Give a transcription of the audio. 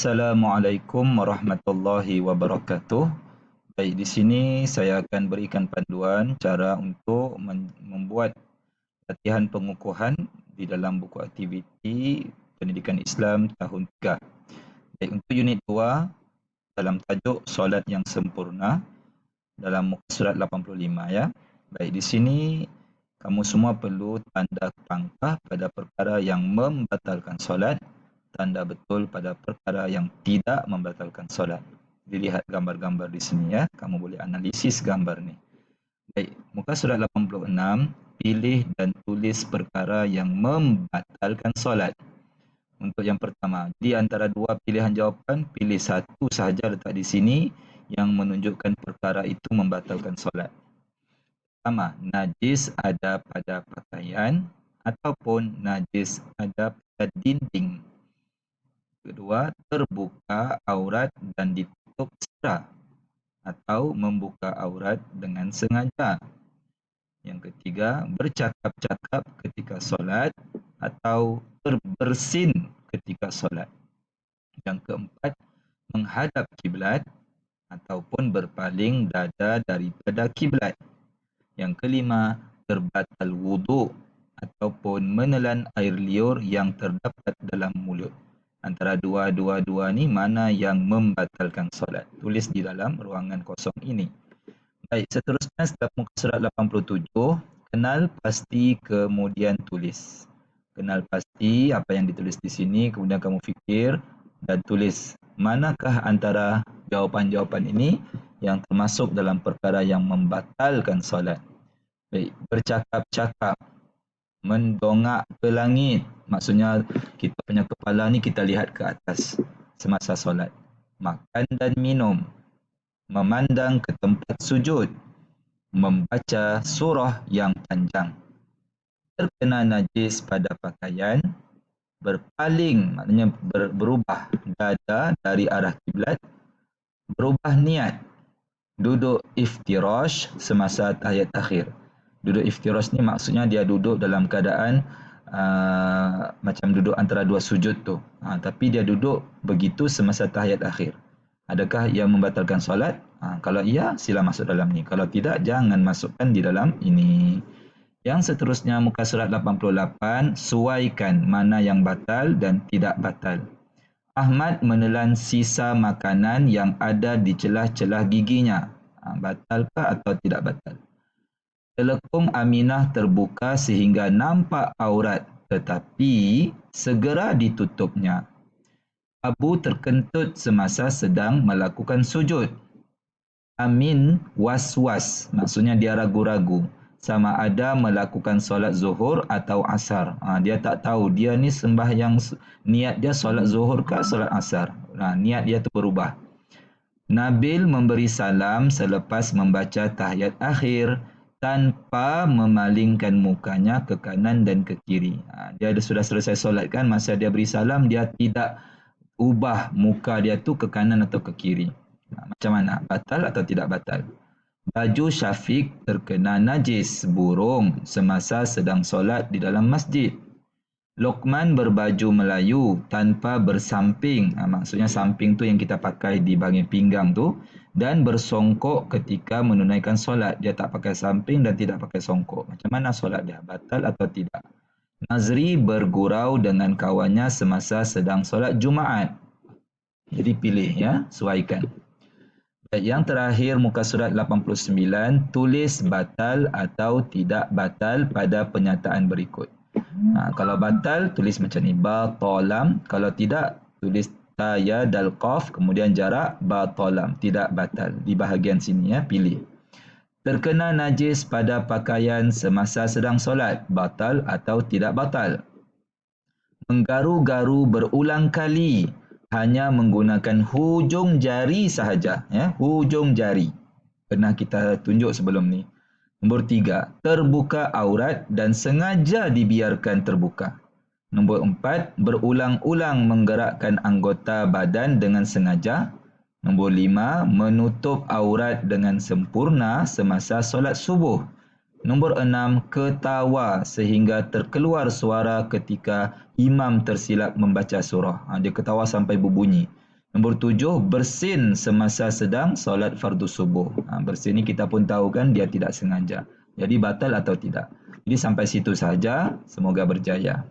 Assalamualaikum warahmatullahi wabarakatuh. Baik, di sini saya akan berikan panduan cara untuk membuat latihan pengukuhan di dalam buku aktiviti Pendidikan Islam tahun 3. Baik, untuk unit 2 dalam tajuk solat yang sempurna dalam muka surat 85 ya. Baik, di sini kamu semua perlu tanda pangkah pada perkara yang membatalkan solat, tanda betul pada perkara yang tidak membatalkan solat. Dilihat gambar-gambar di sini ya, kamu boleh analisis gambar ni. Baik, muka surat 86, pilih dan tulis perkara yang membatalkan solat. Untuk yang pertama, di antara dua pilihan jawapan, pilih satu sahaja letak di sini yang menunjukkan perkara itu membatalkan solat. Pertama, najis ada pada pakaian ataupun najis ada pada dinding. Kedua, terbuka aurat dan ditutup secara atau membuka aurat dengan sengaja. Yang ketiga, bercakap-cakap ketika solat atau berbersin ketika solat. Yang keempat, menghadap kiblat ataupun berpaling dada daripada kiblat. Yang kelima, terbatal wuduk ataupun menelan air liur yang terdapat dalam mulut. Antara dua-dua ni mana yang membatalkan solat? Tulis di dalam ruangan kosong ini. Baik, seterusnya setelah muka surat 87, kenal pasti kemudian tulis. Kenal pasti apa yang ditulis di sini, kemudian kamu fikir dan tulis manakah antara jawapan-jawapan ini yang termasuk dalam perkara yang membatalkan solat. Baik, bercakap-cakap, mendongak ke langit, maksudnya kita punya kepala ni kita lihat ke atas semasa solat. Makan dan minum, memandang ke tempat sujud, membaca surah yang panjang, terkena najis pada pakaian, berpaling maknanya berubah dada dari arah kiblat, berubah niat, duduk iftirash semasa tahiyat akhir. Duduk iftirash ni maksudnya dia duduk dalam keadaan macam duduk antara dua sujud tu. Tapi dia duduk begitu semasa tahiyat akhir. Adakah ia membatalkan solat? Kalau iya, sila masuk dalam ni. Kalau tidak, jangan masukkan di dalam ini. Yang seterusnya, muka surat 88, suaikan mana yang batal dan tidak batal. Ahmad menelan sisa makanan yang ada di celah-celah giginya. Batalkah atau tidak batal? Telekung Aminah terbuka sehingga nampak aurat, tetapi segera ditutupnya. Abu terkentut semasa sedang melakukan sujud. Amin was-was, maksudnya dia ragu-ragu sama ada melakukan solat zuhur atau asar. Dia tak tahu, dia ni sembahyang, niat dia solat zuhur ke solat asar. Niat dia tu berubah. Nabil memberi salam selepas membaca tahiyat akhir tanpa memalingkan mukanya ke kanan dan ke kiri. Dia sudah selesai solat kan, masa dia beri salam, dia tidak ubah muka dia tu ke kanan atau ke kiri. Macam mana? Batal atau tidak batal? Baju Syafiq terkena najis burung semasa sedang solat di dalam masjid. Lokman berbaju Melayu tanpa bersamping. Maksudnya samping tu yang kita pakai di bahagian pinggang tu, dan bersongkok ketika menunaikan solat. Dia tak pakai samping dan tidak pakai songkok. Macam mana solat dia? Batal atau tidak? Nazri bergurau dengan kawannya semasa sedang solat Jumaat. Jadi pilih ya, sesuaikan. Yang terakhir, muka surat 89, tulis batal atau tidak batal pada penyataan berikut. Kalau batal, tulis macam ni, batalam. Kalau tidak, tulis ta ya dal qaf, kemudian jarak batalam, tidak batal. Di bahagian sini ya, pilih. Terkena najis pada pakaian semasa sedang solat, batal atau tidak batal. Menggaru-garu berulang kali, hanya menggunakan hujung jari sahaja, ya, hujung jari. Pernah kita tunjuk sebelum ni. Nombor 3, terbuka aurat dan sengaja dibiarkan terbuka. Nombor 4, berulang-ulang menggerakkan anggota badan dengan sengaja. Nombor 5, menutup aurat dengan sempurna semasa solat subuh. Nombor 6, ketawa sehingga terkeluar suara ketika imam tersilap membaca surah. Dia ketawa sampai berbunyi. Nombor 7, bersin semasa sedang solat fardu subuh. Bersin ni kita pun tahu kan dia tidak sengaja. Jadi batal atau tidak. Jadi sampai situ saja. Semoga berjaya.